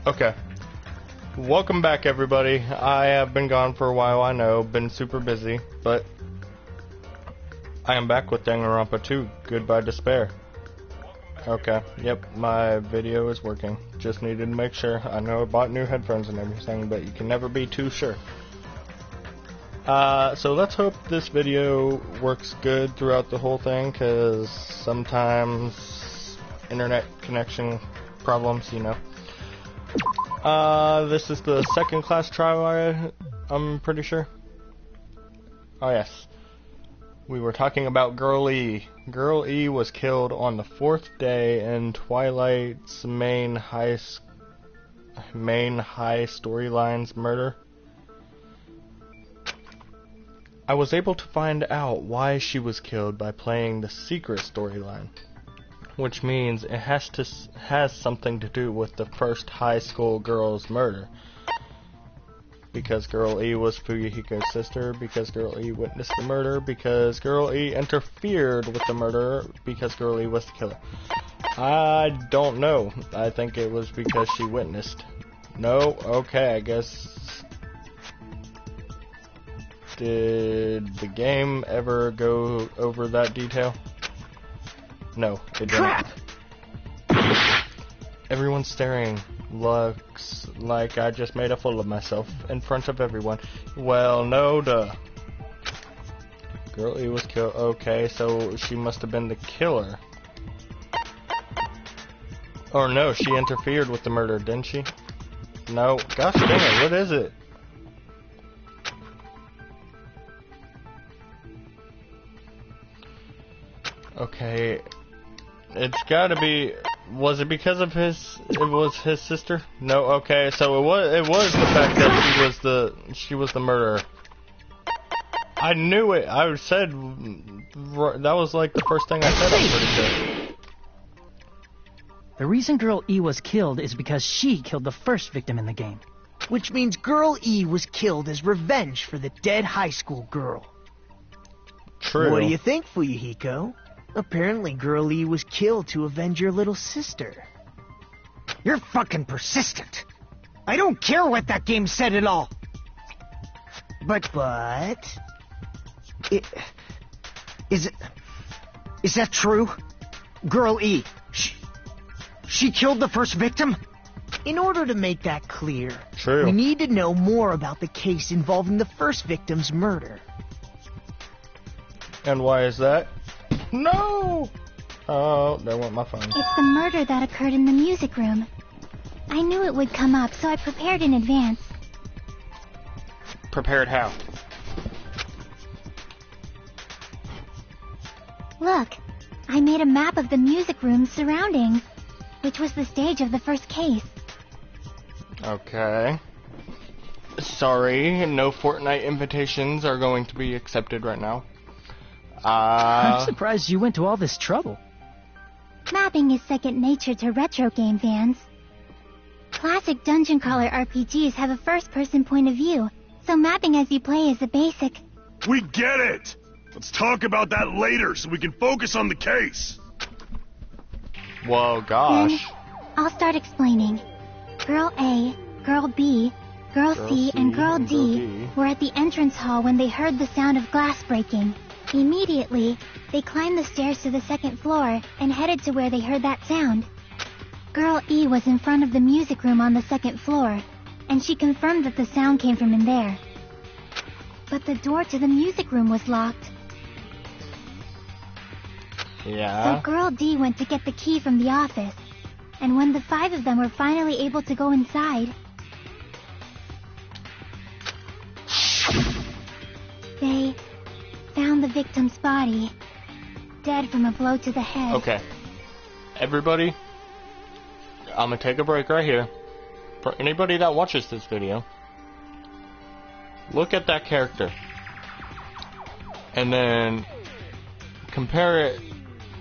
Okay. Welcome back, everybody. I have been gone for a while, I know. Been super busy, but I am back with Danganranpa 2, Goodbye Despair. Okay, yep, my video is working. Just needed to make sure. I know I bought new headphones and everything, but you can never be too sure. So let's hope this video works good throughout the whole thing, because sometimes internet connection problems, you know. This is the second class trial, I'm pretty sure. Oh yes. We were talking about Girl E. Girl E was killed on the 4th day in Twilight's main high storylines murder. I was able to find out why she was killed by playing the secret storyline, which means it has something to do with the first high school girl's murder. Because Girl E was Fuyuhiko's sister, because Girl E witnessed the murder, because Girl E interfered with the murder, because Girl E was the killer. I don't know. I think it was because she witnessed. No? Okay, I guess. Did the game ever go over that detail? No, it didn't. Crap! Everyone's staring. Looks like I just made a fool of myself in front of everyone. Well, no duh. Girl E was killed. Okay, so she must have been the killer. Or no, she interfered with the murder, didn't she? No. Gosh dang it, what is it? Okay. It's gotta be... Was it because of his... It was his sister? No, okay, so it was the fact that she was the murderer. I knew it. I said... That was like the first thing I said, I'm pretty sure. The reason Girl E was killed is because she killed the first victim in the game. Which means Girl E was killed as revenge for the dead high school girl. True. What do you think, Fuyuhiko? Apparently Girl E was killed to avenge your little sister. You're fucking persistent. I don't care what that game said at all. But... Is that true? Girl E, she killed the first victim? In order to make that clear, True. We need to know more about the case involving the first victim's murder. And why is that? No! Oh, there went my phone. It's the murder that occurred in the music room. I knew it would come up, so I prepared in advance. Prepared how? Look, I made a map of the music room's surroundings, which was the stage of the first case. Okay. Sorry, no Fortnite invitations are going to be accepted right now. I'm surprised you went to all this trouble. Mapping is second nature to retro game fans. Classic dungeon crawler RPGs have a first-person point of view, so mapping as you play is a basic. We get it! Let's talk about that later so we can focus on the case. Whoa, gosh. Then, I'll start explaining. Girl A, Girl B, Girl C, and Girl D were at the entrance hall when they heard the sound of glass breaking. Immediately, they climbed the stairs to the second floor and headed to where they heard that sound. Girl E was in front of the music room on the second floor, and she confirmed that the sound came from in there. But the door to the music room was locked. Yeah. So Girl D went to get the key from the office, and when the 5 of them were finally able to go inside, they found the victim's body, dead from a blow to the head. Okay. Everybody, I'm gonna take a break right here. For anybody that watches this video, look at that character. And then compare it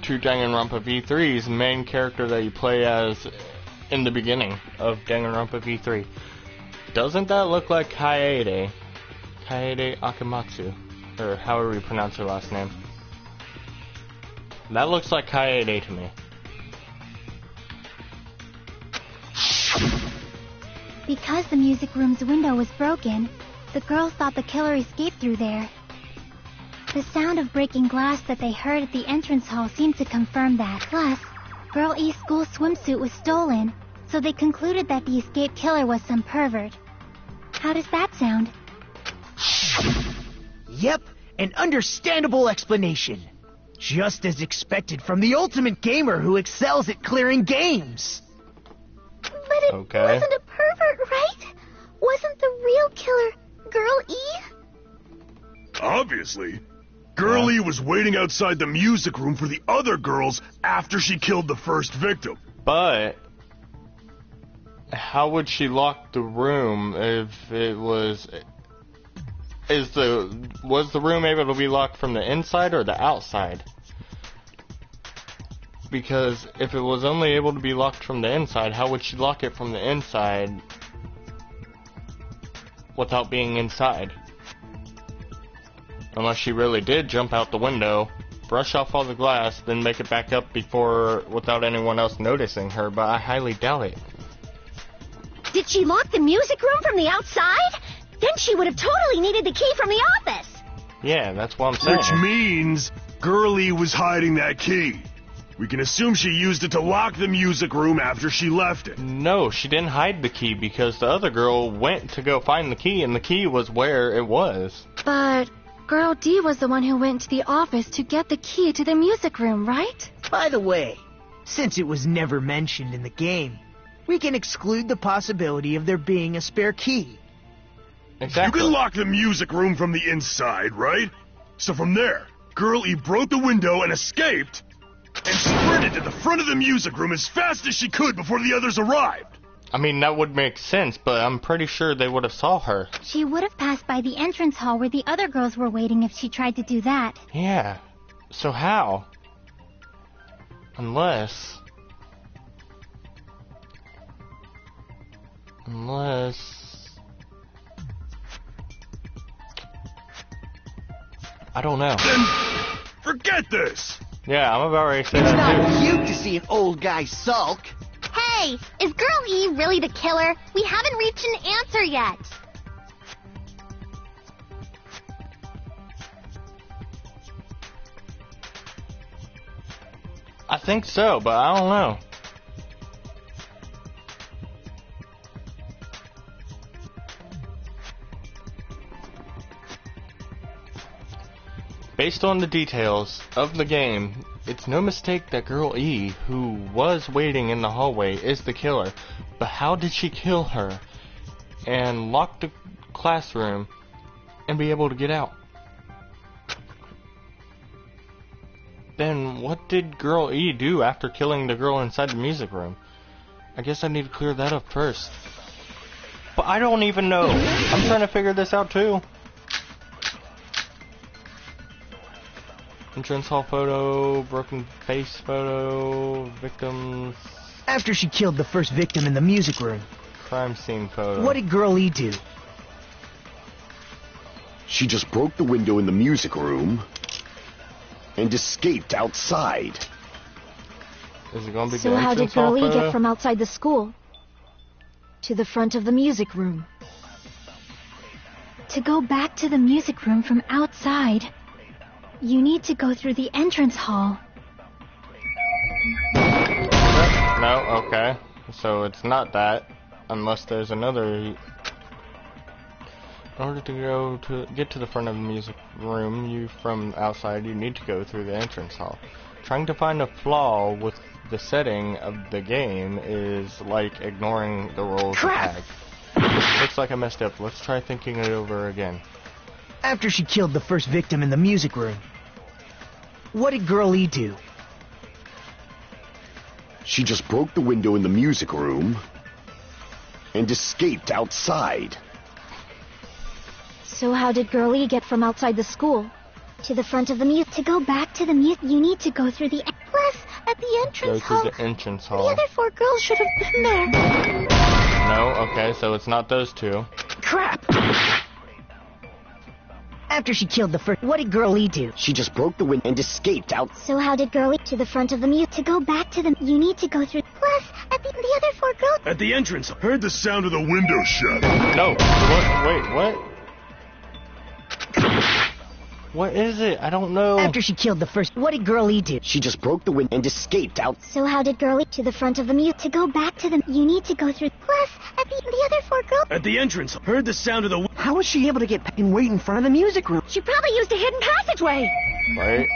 to Danganronpa V3's main character that you play as in the beginning of Danganronpa V3. Doesn't that look like Kaede Akamatsu? Or however you pronounce her last name. That looks like Kaede to me. Because the music room's window was broken, the girls thought the killer escaped through there. The sound of breaking glass that they heard at the entrance hall seemed to confirm that. Plus, Girl E's school swimsuit was stolen, so they concluded that the escaped killer was some pervert. How does that sound? Yep, an understandable explanation. Just as expected from the ultimate gamer who excels at clearing games. But it wasn't a pervert, right? Wasn't the real killer Girl E? Obviously. Girl E was waiting outside the music room for the other girls after she killed the first victim. But how would she lock the room if it was... Was the room able to be locked from the inside or the outside? Because if it was only able to be locked from the inside, how would she lock it from the inside without being inside? Unless she really did jump out the window, brush off all the glass, then make it back up without anyone else noticing her, but I highly doubt it. Did she lock the music room from the outside? Then she would have totally needed the key from the office. Yeah, that's what I'm saying. Which means Girlie was hiding that key. We can assume she used it to lock the music room after she left it. No, she didn't hide the key because the other girl went to go find the key, and the key was where it was. But Girl D was the one who went to the office to get the key to the music room, right? By the way, since it was never mentioned in the game, we can exclude the possibility of there being a spare key. Exactly. You can lock the music room from the inside, right? So from there, Girl E broke the window and escaped, and sprinted to the front of the music room as fast as she could before the others arrived. I mean, that would make sense, but I'm pretty sure they would have saw her. She would have passed by the entrance hall where the other girls were waiting if she tried to do that. Yeah. So how? Unless... I don't know. Then forget this! Yeah, I'm about ready to say It's that not too. cute to see an old guy sulk. Hey, is Girl E really the killer? We haven't reached an answer yet. I think so, but I don't know. Based on the details of the game, it's no mistake that Girl E, who was waiting in the hallway, is the killer. But how did she kill her and lock the classroom and be able to get out? Then what did Girl E do after killing the girl inside the music room? I guess I need to clear that up first. But I don't even know. I'm trying to figure this out too. Entrance hall photo, broken face photo, victims... After she killed the first victim in the music room, Crime scene photo. what did Girl E do? She just broke the window in the music room and escaped outside. Is it gonna be So the how did entrance hall Girlie photo? get from outside the school to the front of the music room? To go back to the music room from outside, you need to go through the entrance hall. No, okay. So it's not that, unless there's another... In order to get to the front of the music room, from outside, you need to go through the entrance hall. Trying to find a flaw with the setting of the game is like ignoring the rules of tag. Looks like I messed up. Let's try thinking it over again. After she killed the first victim in the music room, what did Girl E do? She just broke the window in the music room and escaped outside. So how did Girlie get from outside the school To the front of the To go back to the you need to go through the... Plus, at the Go entrance through hall, the entrance the hall. other 4 girls should have been there. No, okay, so it's not those two. Crap! After she killed the first, what did Girl E do? She just broke the window and escaped out. So how did Girlie to the front of the To go back to the... You need to go through... Plus, at the other 4 girl? At the entrance, heard the sound of the window shut. No. What? Wait, what? What is it? I don't know. After she killed the first, what did Girl E do? She just broke the window and escaped out. So how did Girl E to the front of the mute? To go back to them, you need to go through. Plus, at the other four girls. At the entrance, heard the sound of the... How was she able to get back and wait in front of the music room? She probably used a hidden passageway. Right?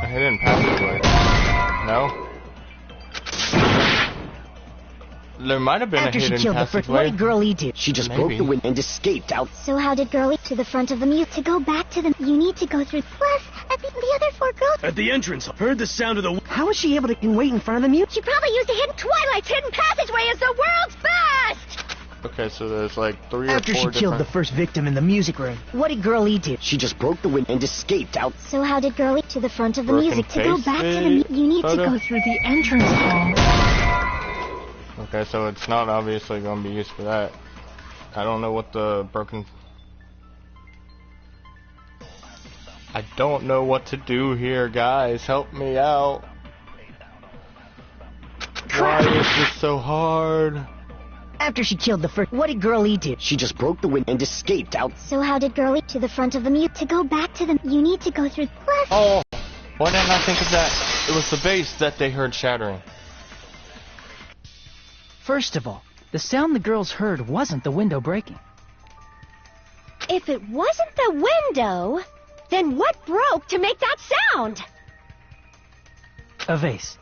A hidden passageway. No? There might have been After a she hidden killed the first, what passageway. did Girl E do? She just Maybe. broke the window and escaped out. So how did Girl E to the front of the mute? To go back to them, you need to go through. Plus, at the other four girls. At the entrance, heard the sound of the... How was she able to wait in front of the music? She probably used a hidden. Twilight's hidden passageway is the world's best. Okay, so there's like 3 or 4 After she different... killed the first victim in the music room, what did Girl E do? She just broke the window and escaped out. So how did Girl E to the front of the Broken music? To go face back to video- them, you need to photo? go through the entrance hall. Okay, so it's not obviously going to be used for that. I don't know what the broken... I don't know what to do here, guys. Help me out. Why is this so hard? After she killed the first, what did Girl E do? She just broke the window and escaped out. So how did Girl E to the front of the mute? To go back to them, you need to go through. Plus, Oh, why didn't I think of that? It was the vase that they heard shattering. First of all, the sound the girls heard wasn't the window breaking. if it wasn't the window, then what broke to make that sound? A vase.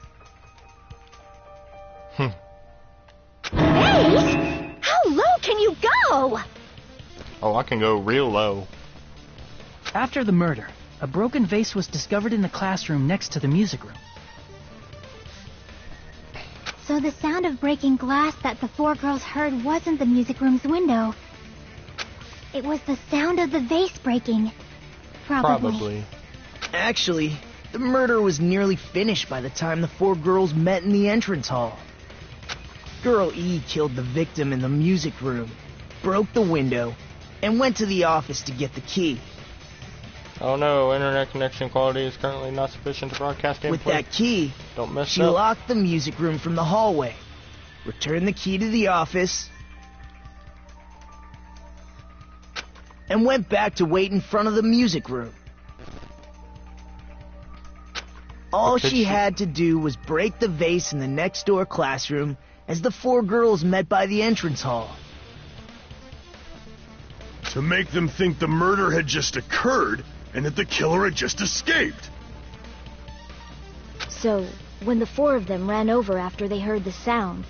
Vase? How low can you go? Oh, I can go real low. After the murder, a broken vase was discovered in the classroom next to the music room. So the sound of breaking glass that the four girls heard wasn't the music room's window. It was the sound of the vase breaking. Probably. Actually, the murder was nearly finished by the time the four girls met in the entrance hall. Girl E killed the victim in the music room, broke the window, and went to the office to get the key. Oh no, internet connection quality is currently not sufficient to broadcast gameplay. With that key, Don't mess she up. locked the music room from the hallway, returned the key to the office, and went back to wait in front of the music room. All Could she she- had to do was break the vase in the next door classroom as the four girls met by the entrance hall. To make them think the murder had just occurred and that the killer had just escaped. So, when the four of them ran over after they heard the sound,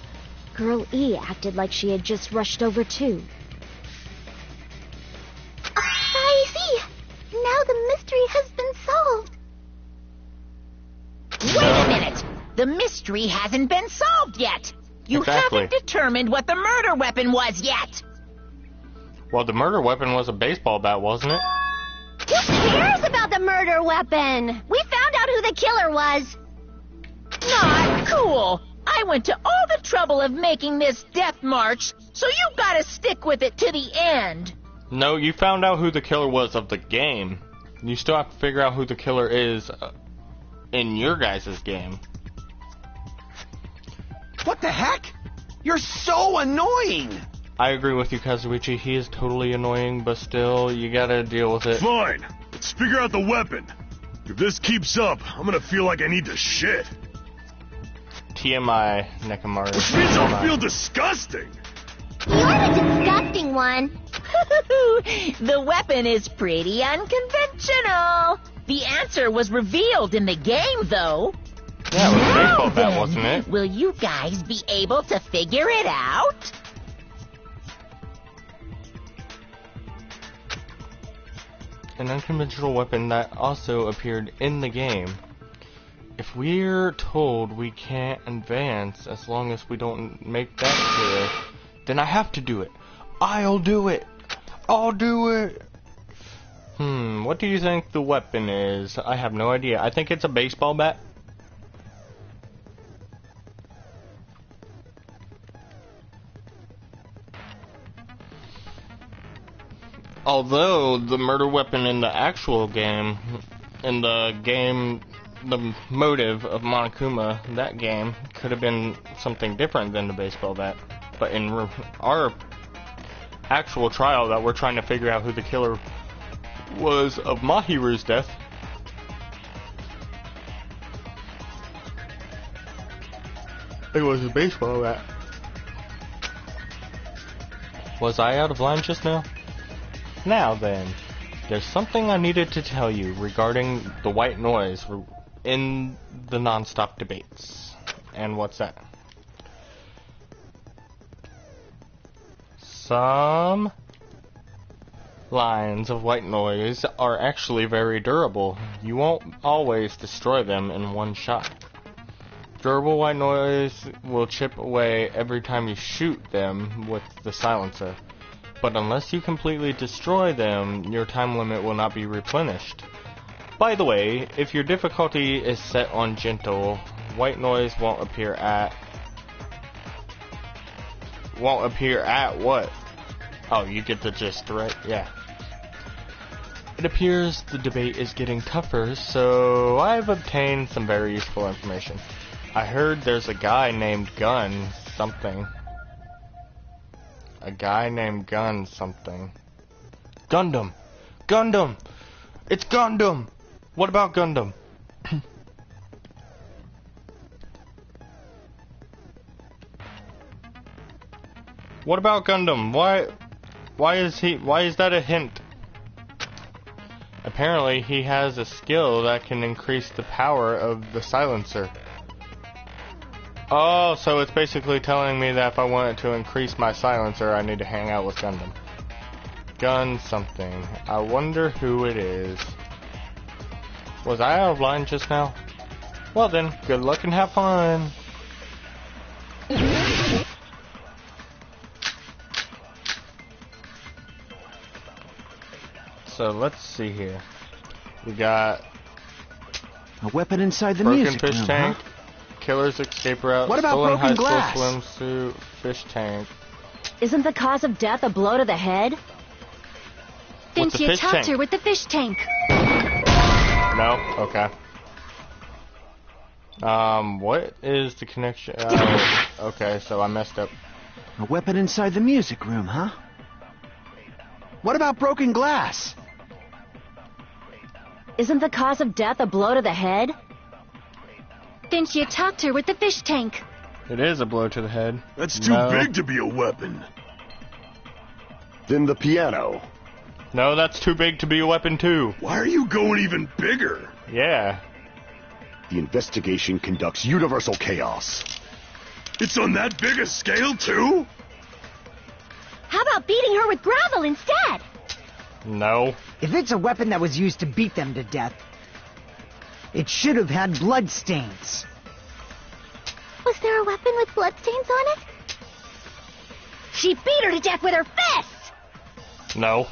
Girl E acted like she had just rushed over too. I see. Now the mystery has been solved. Wait a minute! The mystery hasn't been solved yet! You Exactly. haven't determined what the murder weapon was yet! Well, the murder weapon was a baseball bat, wasn't it? Who cares about the murder weapon? We found out who the killer was. Not cool! I went to all the trouble of making this death march, so you gotta stick with it to the end! No, you found out who the killer was of the game. You still have to figure out who the killer is in your guys' game. What the heck? You're so annoying! I agree with you, Kazuichi. He is totally annoying, but still, you gotta deal with it. Fine, let's figure out the weapon. If this keeps up, I'm gonna feel like I need to shit. TMI, Nekamaru. Which means I'll TMI. feel disgusting. You're the disgusting one. The weapon is pretty unconventional! The answer was revealed in the game, though. Yeah, it was a Now baseball bat, then, wasn't it? Will you guys be able to figure it out? An unconventional weapon that also appeared in the game. If we're told we can't advance as long as we don't make that clear, then I have to do it. I'll do it. I'll do it. What do you think the weapon is? I have no idea. I think it's a baseball bat. Although the murder weapon in the actual game, in the game the motive of Monokuma, that game, could have been something different than the baseball bat. But in our actual trial that we're trying to figure out who the killer was of Mahiru's death, it was a baseball bat. Was I out of line just now? Now then, there's something I needed to tell you regarding the white noise in the non-stop debates. And what's that? Some lines of white noise are actually very durable. You won't always destroy them in one shot. Durable white noise will chip away every time you shoot them with the silencer. But unless you completely destroy them, your time limit will not be replenished. By the way, if your difficulty is set on gentle, white noise won't appear at what? Oh, you get the gist, right? Yeah. It appears the debate is getting tougher, so I've obtained some very useful information. I heard there's a guy named Gun something. A guy named Gun something. Gundam! Gundam! It's Gundam! What about Gundam? What about Gundam? Why is that a hint? Apparently he has a skill that can increase the power of the silencer. Oh, so it's basically telling me that if I wanted to increase my silencer, I need to hang out with Gundam. Gun something. I wonder who it is. Was I out of line just now? Well then, good luck and have fun. So let's see here. We got a weapon inside the broken music fish room, tank, huh? killer's escape route, what about stolen broken high glass? school swimsuit, fish tank. Isn't the cause of death a blow to the head? Then With the she fish attacked tank. her with the fish tank. No? Okay. What is the connection? Oh, okay, so I messed up. A weapon inside the music room, huh? What about broken glass? Isn't the cause of death a blow to the head? Then she attacked her with the fish tank. It is a blow to the head. That's too big to be a weapon. Then the piano. No, that's too big to be a weapon too. Why are you going even bigger? Yeah. The investigation conducts universal chaos. It's on that big a scale too? How about beating her with gravel instead? No. If it's a weapon that was used to beat them to death, it should have had blood stains. Was there a weapon with bloodstains on it? She beat her to death with her fists! No.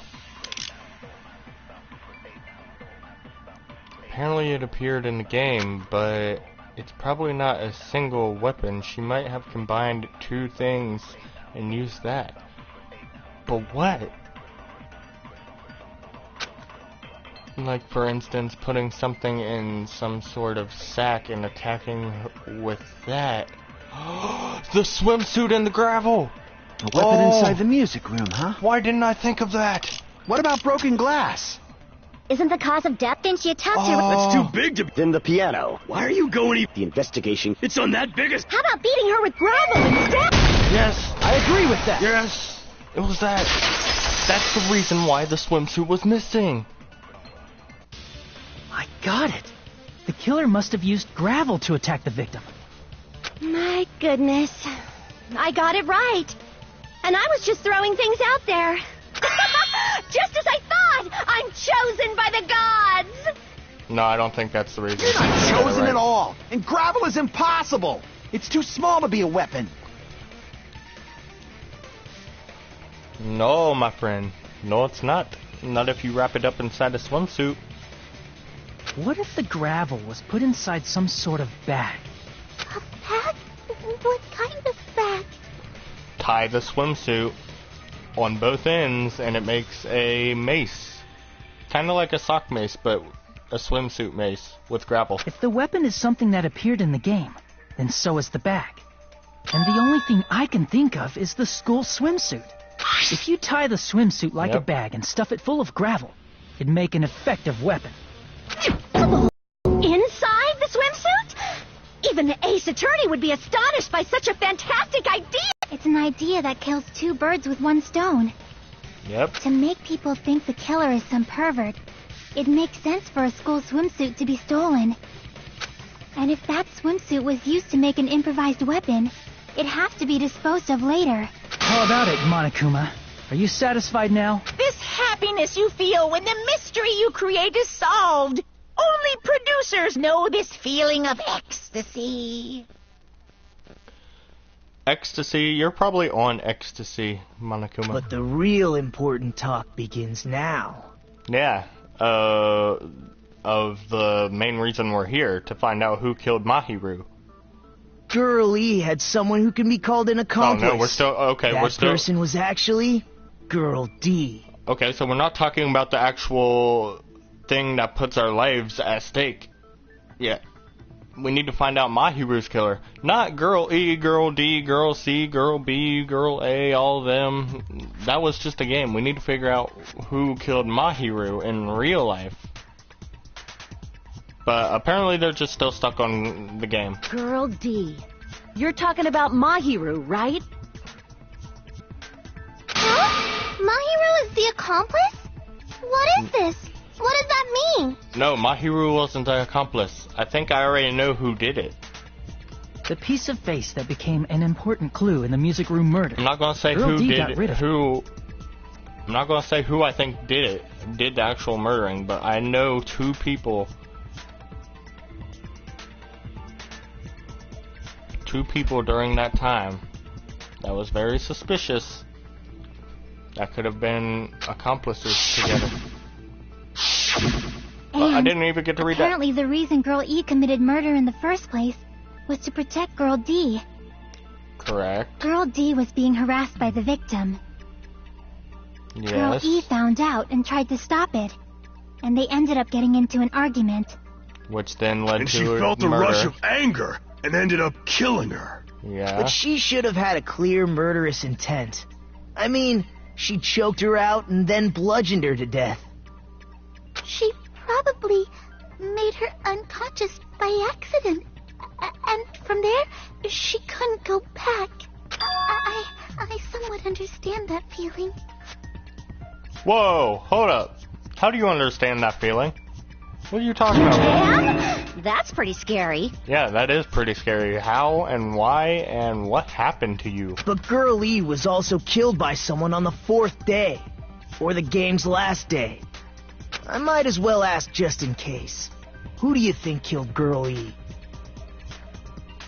Apparently it appeared in the game, but it's probably not a single weapon. She might have combined two things and used that. But what? Like, for instance, putting something in some sort of sack and attacking her with that. The swimsuit in the gravel! A weapon inside the music room, huh? Why didn't I think of that? What about broken glass? Isn't the cause of death? Then she attacked her with... That's too big to be... Then the piano. Why are you going The investigation. It's on that big a... How about beating her with gravel instead? Yes! I agree with that. Yes! It was that. That's the reason why the swimsuit was missing. I got it. The killer must have used gravel to attack the victim. My goodness. I got it right. And I was just throwing things out there. Just as I thought! I'm chosen by the gods! No, I don't think that's the reason. You're not chosen at all. And gravel is impossible. It's too small to be a weapon. No, my friend. No, it's not. Not if you wrap it up inside a swimsuit. What if the gravel was put inside some sort of bag? A bag? What kind of bag? Tie the swimsuit on both ends and it makes a mace. Kind of like a sock mace, but a swimsuit mace with grapple. If the weapon is something that appeared in the game, then so is the bag. And the only thing I can think of is the school swimsuit. If you tie the swimsuit like a bag and stuff it full of gravel, it'd make an effective weapon. Inside the swimsuit? Even the Ace Attorney would be astonished by such a fantastic idea! It's an idea that kills two birds with one stone. Yep. To make people think the killer is some pervert, it makes sense for a school swimsuit to be stolen. And if that swimsuit was used to make an improvised weapon, it'd have to be disposed of later. How about it, Monokuma? Are you satisfied now? This happiness you feel when the mystery you create is solved. Only producers know this feeling of ecstasy. Ecstasy? You're probably on ecstasy, Monokuma. But the real important talk begins now. Yeah. Of the main reason we're here, to find out who killed Mahiru. Girl E had someone who can be called an accomplice. Oh no, we're still... Okay, that we're still... person was actually Girl D. Okay, so we're not talking about the actual thing that puts our lives at stake. Yeah. We need to find out Mahiru's killer. Not Girl E, Girl D, Girl C, Girl B, Girl A, all of them. That was just a game. We need to figure out who killed Mahiru in real life. But apparently they're just still stuck on the game. Girl D. You're talking about Mahiru, right? Huh? Mahiru is the accomplice? What is this? What does that mean? No, Mahiru wasn't the accomplice. I think I already know who did it. The piece of face that became an important clue in the music room murder. I'm not gonna say Girl who D did got rid of who. I'm not gonna say who I think did the actual murdering, but I know two people. Two people during that time that was very suspicious that could have been accomplices together. Well, I didn't even get to read that. Apparently the reason Girl E committed murder in the first place was to protect Girl D. Correct. Girl D was being harassed by the victim. Yes. Girl E found out and tried to stop it, and they ended up getting into an argument. Which then led And to she felt a murder. rush of anger and ended up killing her. Yeah. But she should have had a clear murderous intent. I mean, she choked her out and then bludgeoned her to death. She probably made her unconscious by accident. And from there, she couldn't go back. I somewhat understand that feeling. Whoa, hold up. How do you understand that feeling? What are you talking about? Damn! That's pretty scary. Yeah, that is pretty scary. How and why and what happened to you? But Girl E was also killed by someone on the 4th day, or the game's last day. I might as well ask just in case. Who do you think killed Girl E?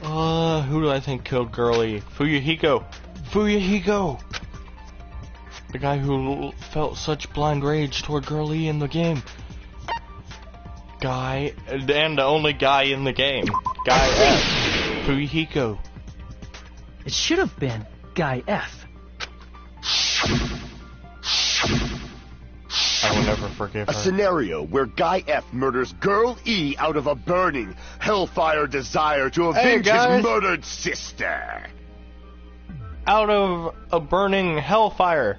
Who do I think killed Girl E? Fuyuhiko! Fuyuhiko! The guy who felt such blind rage toward Girl E in the game. Guy, and the only guy in the game. Guy F. Fuyuhiko. It should have been Guy F. I will never forgive A her. scenario where Guy F murders Girl E out of a burning, hellfire desire to avenge his guys. murdered sister. Out of a burning hellfire.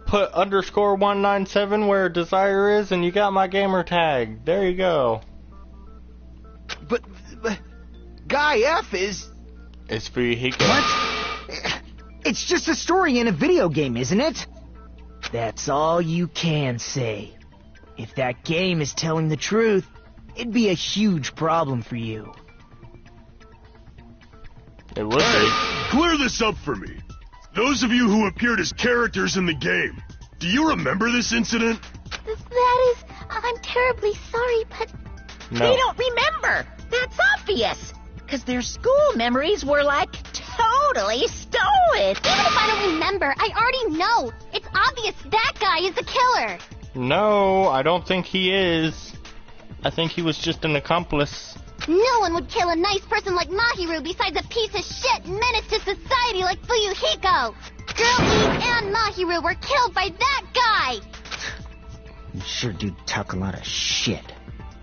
Put _197 where desire is, and you got my gamer tag. There you go. But Guy F is... It's Fuyuhiko. What? It's just a story in a video game, isn't it? That's all you can say. If that game is telling the truth, it'd be a huge problem for you. It would Hey, be. clear this up for me. Those of you who appeared as characters in the game, do you remember this incident? That is... I'm terribly sorry, but... No. They don't remember. That's obvious. Because their school memories were, like, totally stolen. Even if I don't remember, I already know. It's obvious that guy is the killer. No, I don't think he is. I think he was just an accomplice. No one would kill a nice person like Mahiru besides a piece of shit menace to society like Fuyuhiko. Girl E and Mahiru were killed by that guy. You sure do talk a lot of shit.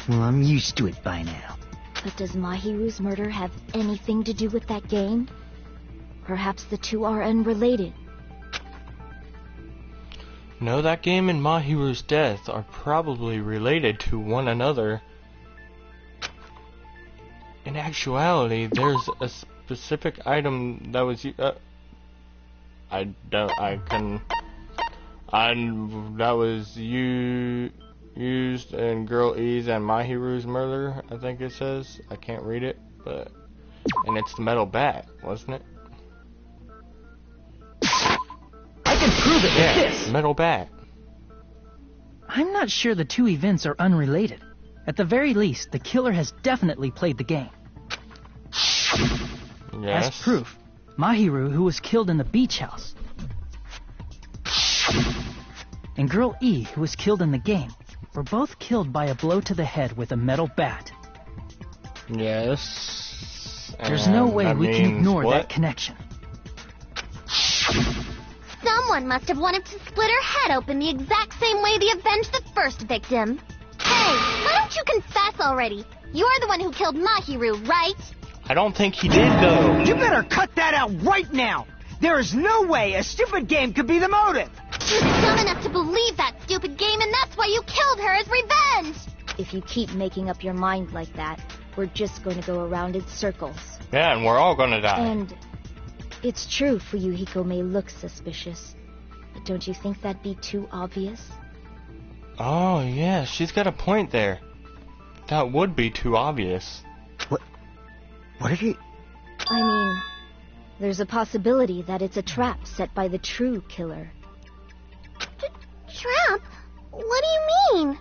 Well, I'm used to it by now. But does Mahiru's murder have anything to do with that game? Perhaps the two are unrelated. No, that game and Mahiru's death are probably related to one another. In actuality, there's a specific item that was that was used in Girl E's and Mahiru's murder, I think it says. I can't read it, but and it's the metal bat, wasn't it? I can prove it with this. Metal bat. I'm not sure the two events are unrelated. At the very least, the killer has definitely played the game. Yes. As proof, Mahiru, who was killed in the beach house, and Girl E, who was killed in the game, were both killed by a blow to the head with a metal bat. Yes. There's no way we can ignore that connection. Someone must have wanted to split her head open the exact same way they avenged the first victim. Hey, why don't you confess already? You're the one who killed Mahiru, right? I don't think he did, though. You better cut that out right now! There is no way a stupid game could be the motive! You're dumb enough to believe that stupid game, and that's why you killed her as revenge! If you keep making up your mind like that, we're just going to go around in circles. Yeah, and we're all gonna die. And it's true Fuyuhiko may look suspicious, but don't you think that'd be too obvious? Oh, yeah, she's got a point there. That would be too obvious. What did he... I mean, there's a possibility that it's a trap set by the true killer. Trap? What do you mean?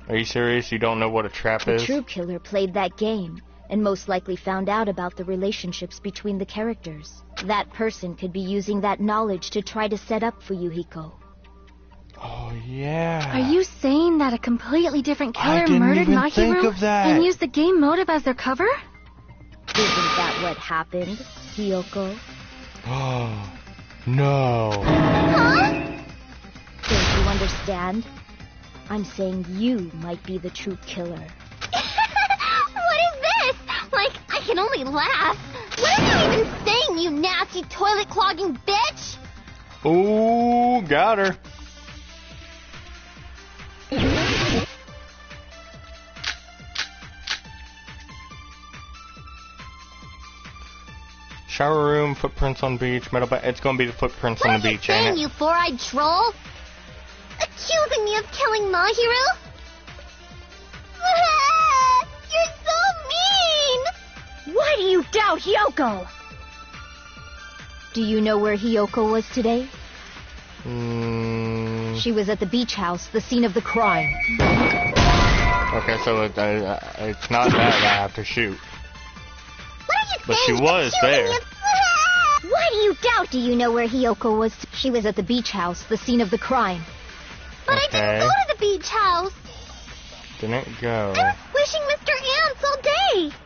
Are you serious? You don't know what a trap The is? true killer played that game, and most likely found out about the relationships between the characters. That person could be using that knowledge to try to set up Fuyuhiko. Oh, yeah. Are you saying that a completely different I killer didn't murdered even think Mahiru of that. and used the game motive as their cover? Isn't that what happened, Hiyoko? Oh, no. Huh? Don't you understand? I'm saying you might be the true killer. What is this? Like, I can only laugh. What are you even saying, you nasty toilet-clogging bitch? Ooh, got her. Shower room, footprints on beach, metal bat. It's gonna be the footprints on the beach, What are you ain't saying, it? you four-eyed troll? Accusing me of killing Mahiru? You're so mean! Why do you doubt Hiyoko? Do you know where Hiyoko was today? She was at the beach house, the scene of the crime. Okay, so it's not that I have to shoot. What are you But saying? she was there. Why do you doubt? Do you know where Hiyoko was? She was at the beach house, the scene of the crime. But I didn't go to the beach house. Didn't go. I was wishing Mr. Ants all day.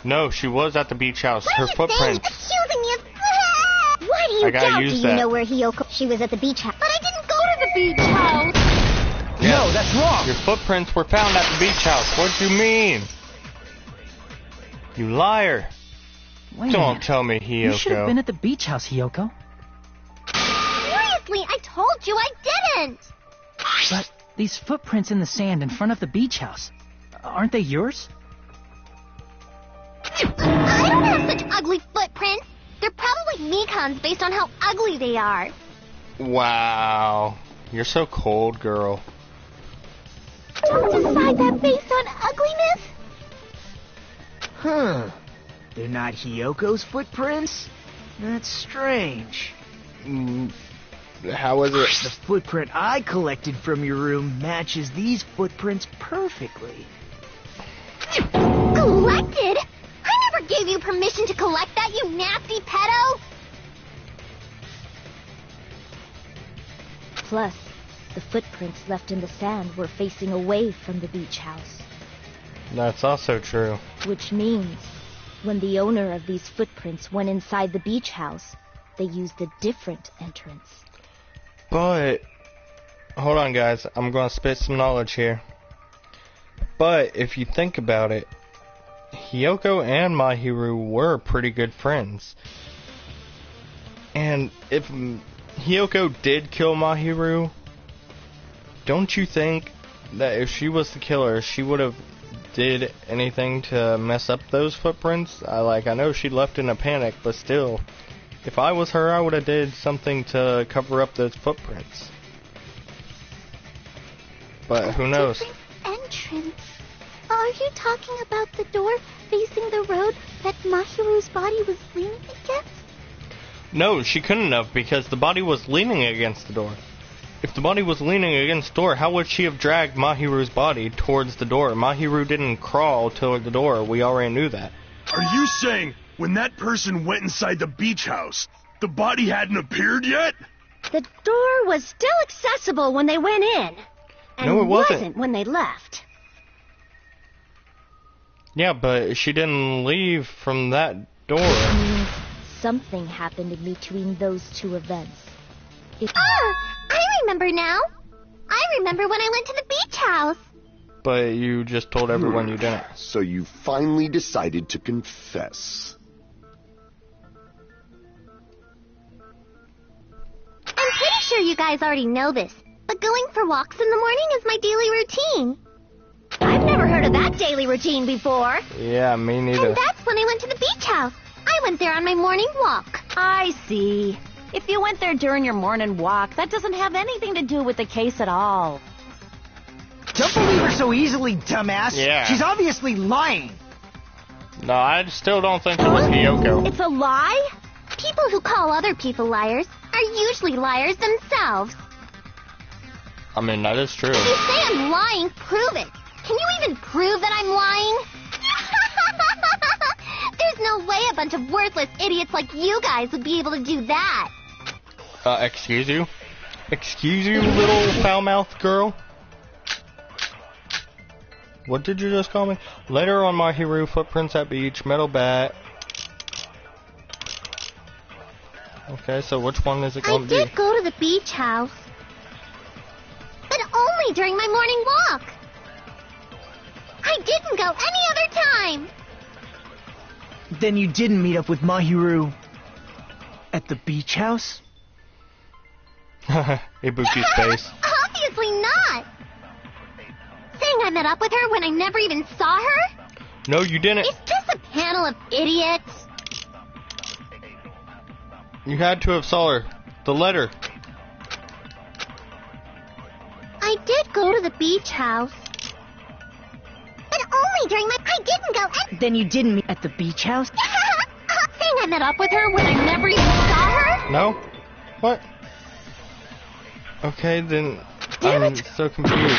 No, she was at the beach house. What Her are you footprints. saying? Accusing me of... Why do you I gotta doubt? use Do you that. know where Hiyoko? She was at the beach house. But I didn't go to the beach house. No, that's wrong! Your footprints were found at the beach house. What do you mean? You liar. Wait a Don't minute. tell me, You should have Hiyoko. been at the beach house, Hiyoko. Seriously, I told you I didn't. But these footprints in the sand in front of the beach house, aren't they yours? I don't have such ugly footprints. They're probably Mikan's based on how ugly they are. Wow. You're so cold, girl. Don't decide that based on ugliness. Huh. They're not Hiyoko's footprints? That's strange. How is it? The footprint I collected from your room matches these footprints perfectly. Collected? I never gave you permission to collect that, you nasty pedo! Plus, the footprints left in the sand were facing away from the beach house. That's also true. Which means, when the owner of these footprints went inside the beach house, they used a different entrance. But hold on, guys. I'm gonna spit some knowledge here. But if you think about it, Hiyoko and Mahiru were pretty good friends. And if Hiyoko did kill Mahiru, don't you think that if she was the killer, she would have did anything to mess up those footprints? I know she left in a panic, but still, if I was her, I would have did something to cover up those footprints. But who knows? Entrance. Are you talking about the door facing the road that Mahiru's body was leaning against? No, she couldn't have, because the body was leaning against the door. If the body was leaning against the door, how would she have dragged Mahiru's body towards the door? Mahiru didn't crawl toward the door. We already knew that. Are you saying when that person went inside the beach house, the body hadn't appeared yet? The door was still accessible when they went in. And No, it wasn't. when they left. Yeah, but she didn't leave from that door. Something happened in between those two events. I remember now. I remember when I went to the beach house. But you just told everyone you didn't. So you finally decided to confess. I'm pretty sure you guys already know this, but going for walks in the morning is my daily routine. I've never heard of that daily routine before. Yeah, me neither. And that's when I went to the beach house. I went there on my morning walk. I see. If you went there during your morning walk, that doesn't have anything to do with the case at all. Don't believe her so easily, dumbass. Yeah. She's obviously lying. No, I still don't think it was Hiyoko. It's a lie? People who call other people liars are usually liars themselves. I mean, that is true. If you say I'm lying, prove it. Can you even prove that I'm lying? There's no way a bunch of worthless idiots like you guys would be able to do that. Excuse you? Excuse you, little foul-mouthed girl? What did you just call me? Later on Mahiru, footprints at beach, metal bat. Okay, so which one is it going to be? I did go to the beach house. But only during my morning walk. I didn't go any other time. Then you didn't meet up with Mahiru at the beach house? Ibuki's face. Obviously not. Saying I met up with her when I never even saw her? No, you didn't. Is this a panel of idiots? You had to have saw her. The letter. I did go to the beach house. But only during my... I didn't go... Then you didn't meet at the beach house? Saying I met up with her when I never even saw her? No? What? Okay, then I'm so confused.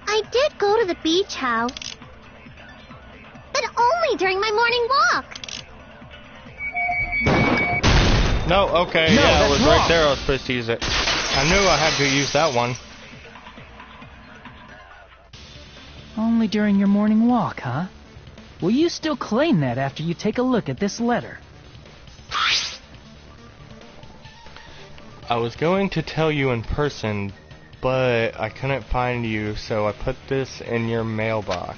I did go to the beach house. But only during my morning walk. No, okay, No, yeah, it that's was wrong. right there I was supposed to use it. I knew I had to use that one. Only during your morning walk, huh? Will you still claim that after you take a look at this letter? I was going to tell you in person, but I couldn't find you, so I put this in your mailbox.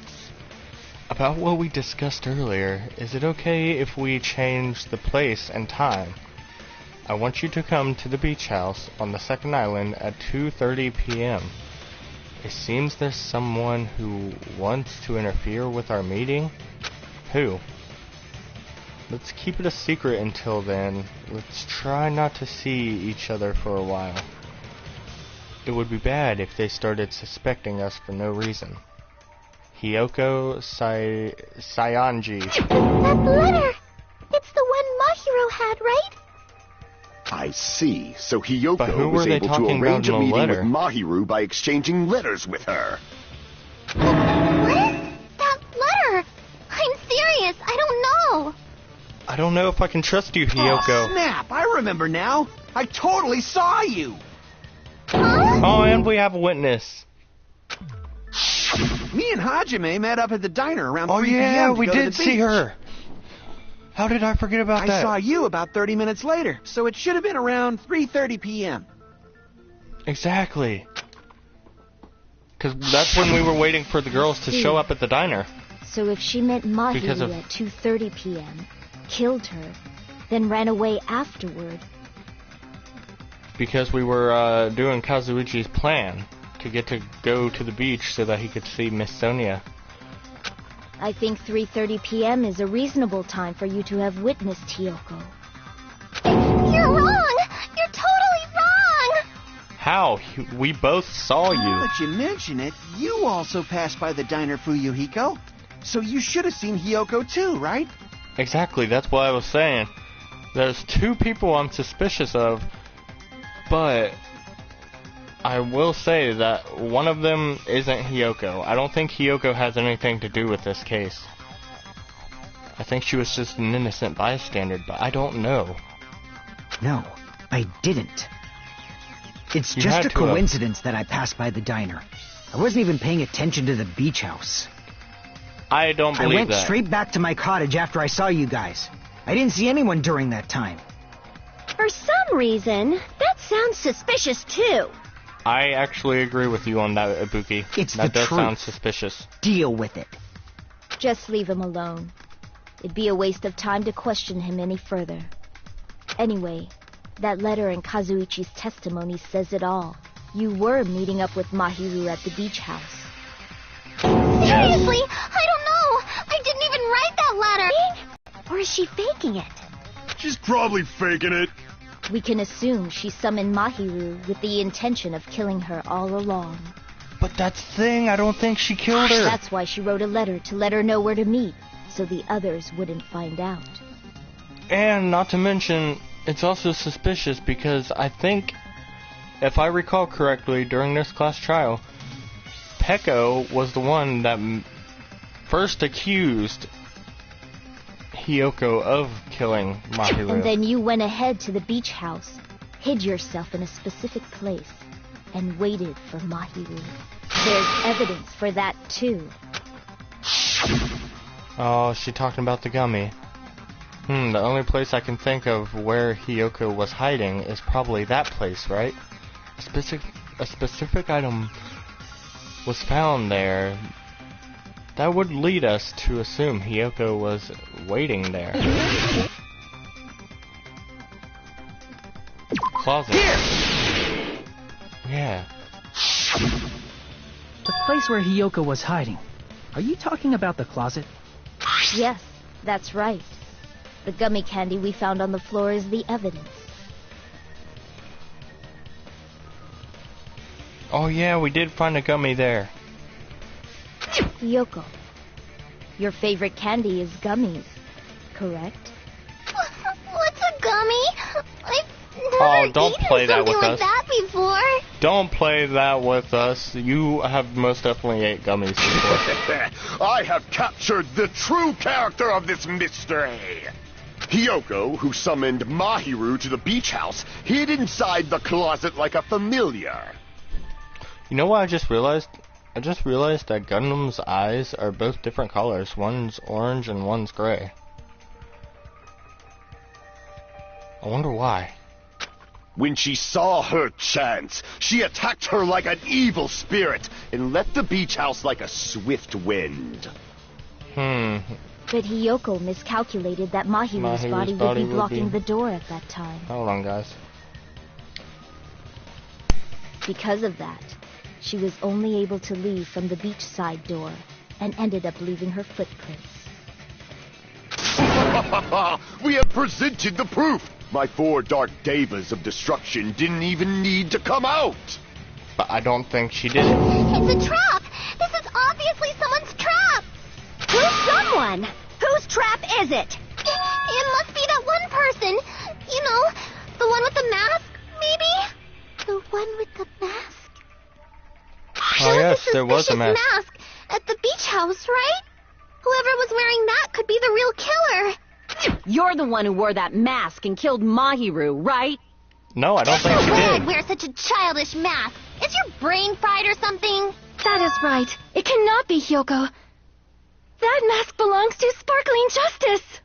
About what we discussed earlier, is it okay if we change the place and time? I want you to come to the beach house on the second island at 2:30 p.m. It seems there's someone who wants to interfere with our meeting. Who? Let's keep it a secret until then. Let's try not to see each other for a while. It would be bad if they started suspecting us for no reason. Hiyoko Sayanji. That letter! It's the one Mahiru had, right? I see. So But who Hiyoko were was they able to talking about arrange a in the meeting letter? with Mahiru by exchanging letters with her. What is that letter? I'm serious. I don't know. I don't know if I can trust you, Hiyoko. Oh, snap! I remember now. I totally saw you. Huh? Oh, and we have a witness. Me and Hajime met up at the diner around Oh 3 yeah, p.m. to we go to did the see beach. her. How did I forget about I that? saw you about 30 minutes later, so it should have been around 3:30 p.m. Exactly. Because that's when we were waiting for the girls to show up at the diner. So if she met Mahiru of- at 2:30 p.m., killed her, then ran away afterward. Because we were doing Kazuichi's plan to get to go to the beach so that he could see Miss Sonia. I think 3:30 p.m. is a reasonable time for you to have witnessed Hiyoko. You're wrong! You're totally wrong! How? We both saw you. Now that you mention it, you also passed by the diner, Fuyuhiko. So you should have seen Hiyoko too, right? Exactly, that's what I was saying. There's two people I'm suspicious of, but I will say that one of them isn't Hiyoko. I don't think Hiyoko has anything to do with this case. I think she was just an innocent bystander, but I don't know. No, I didn't. It's You just had a to have. coincidence that I passed by the diner. I wasn't even paying attention to the beach house. I don't I believe went that. straight back to my cottage after I saw you guys. I didn't see anyone during that time. For some reason, that sounds suspicious too. I actually agree with you on that, Ibuki. It's that the does sound truth. suspicious. Deal with it. Just leave him alone. It'd be a waste of time to question him any further. Anyway, that letter in Kazuichi's testimony says it all. You were meeting up with Mahiru at the beach house. Seriously? I don't know! I didn't even write that letter! Or is she faking it? She's probably faking it. We can assume she summoned Mahiru with the intention of killing her all along. But that's the thing, I don't think she killed her. That's why she wrote a letter to let her know where to meet, so the others wouldn't find out. And not to mention, it's also suspicious because I think, if I recall correctly, during this class trial, Peko was the one that first accused Hiyoko of killing Mahiru. And then you went ahead to the beach house, hid yourself in a specific place, and waited for Mahiru. There's evidence for that too. Oh, she talking about the gummy. The only place I can think of where Hiyoko was hiding is probably that place, right? A specific item was found there. That would lead us to assume Hiyoko was waiting there. Closet. Here! Yeah. The place where Hiyoko was hiding. Are you talking about the closet? Yes, that's right. The gummy candy we found on the floor is the evidence. Oh yeah, we did find a gummy there. Hiyoko, your favorite candy is gummies, correct? What's a gummy? I've never don't eaten play that something with like us. that before. Don't play that with us. You have most definitely ate gummies before. I have captured the true character of this mystery. Hiyoko, who summoned Mahiru to the beach house, hid inside the closet like a familiar. You know what I just realized? I just realized that Gundam's eyes are both different colors. One's orange and one's gray. I wonder why. When she saw her chance, she attacked her like an evil spirit and left the beach house like a swift wind. But Hiyoko miscalculated that Mahiru's body would be blocking the door at that time. Hold on, guys. Because of that, she was only able to leave from the beachside door and ended up leaving her footprints. We have presented the proof. My 4 dark devas of destruction didn't even need to come out. But I don't think she did it. It's a trap! This is obviously someone's trap! Who's someone? Whose trap is it? It must be that one person. You know, the one with the mask, maybe? The one with the mask? Oh yes, there was a mask. mask at the beach house, right? Whoever was wearing that could be the real killer. You're the one who wore that mask and killed Mahiru, right? No, I don't think No she way I'd did. wear such a childish mask. Is your brain fried or something? That is right. It cannot be Hiyoko. That mask belongs to Sparkling Justice.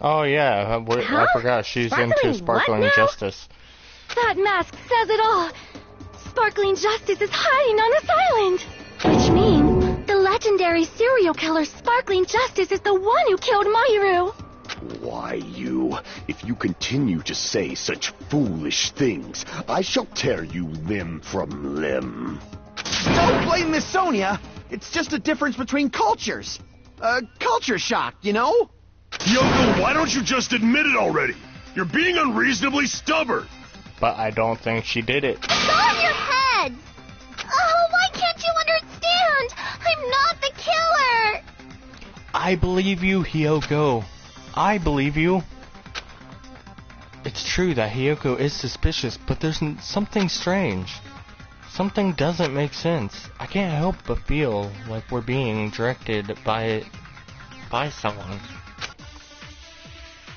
Oh yeah, I forgot she's into Sparkling what Sparkling now? Justice. That mask says it all. Sparkling Justice is hiding on this island! Which means the legendary serial killer Sparkling Justice is the one who killed Mahiru! Why, if you continue to say such foolish things, I shall tear you limb from limb. Don't blame Miss Sonia! It's just a difference between cultures. Culture shock, you know? Yoko, why don't you just admit it already? You're being unreasonably stubborn. But I don't think she did it. It's all in your head! Oh, why can't you understand? I'm not the killer! I believe you, Hyoko. I believe you. It's true that Hyoko is suspicious, but there's something strange. Something doesn't make sense. I can't help but feel like we're being directed by someone.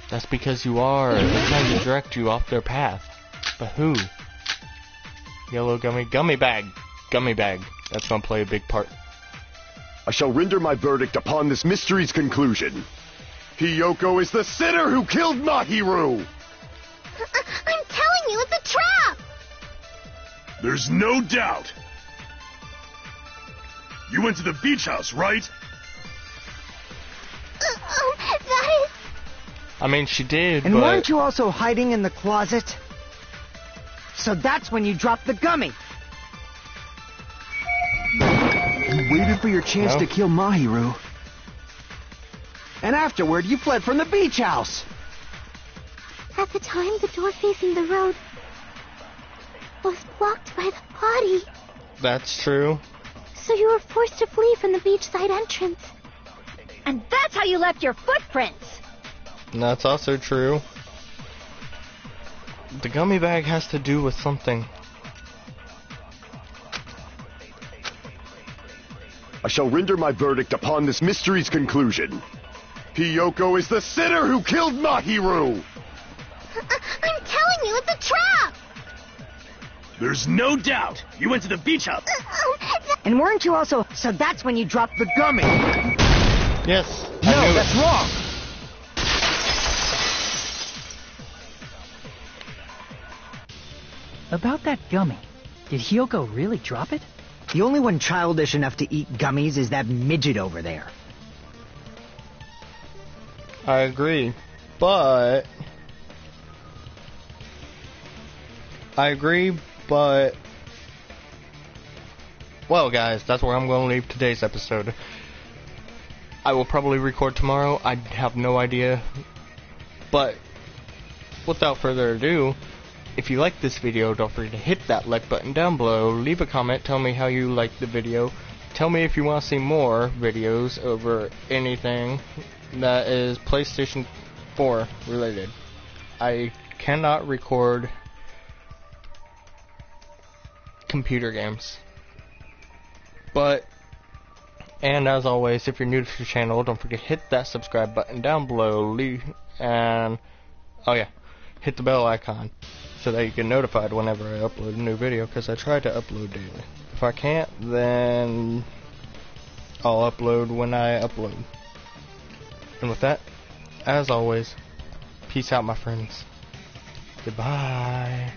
That's because you are. They're trying to direct you off their path. But who? Yellow gummy bag. Gummy bag. That's gonna play a big part. I shall render my verdict upon this mystery's conclusion. Hyoko is the sinner who killed Mahiru! I'm telling you, it's a trap! There's no doubt. You went to the beach house, right? That is... I mean, she did, And but... weren't you also hiding in the closet? So that's when you dropped the gummy. You waited for your chance to kill Mahiru. And afterward, you fled from the beach house. At the time, the door facing the road was blocked by the body. That's true. So you were forced to flee from the beachside entrance. And that's how you left your footprints! And that's also true. The gummy bag has to do with something. I shall render my verdict upon this mystery's conclusion. Hyoko is the sinner who killed Mahiru! I'm telling you, it's a trap! There's no doubt. You went to the beach house. And weren't you also... So that's when you dropped the gummy. Yes. No, that's wrong. About that gummy, did Hyoko really drop it? The only one childish enough to eat gummies is that midget over there. I agree, but... Well, guys, that's where I'm going to leave today's episode. I will probably record tomorrow. I have no idea. But, without further ado, if you like this video, don't forget to hit that like button down below. Leave a comment, tell me how you liked the video. Tell me if you want to see more videos over anything that is PlayStation 4 related. I cannot record computer games. But, and as always, if you're new to the channel, don't forget to hit that subscribe button down below. And, oh yeah, hit the bell icon so that you get notified whenever I upload a new video, because I try to upload daily. If I can't, then I'll upload when I upload. And with that, as always, peace out, my friends. Goodbye.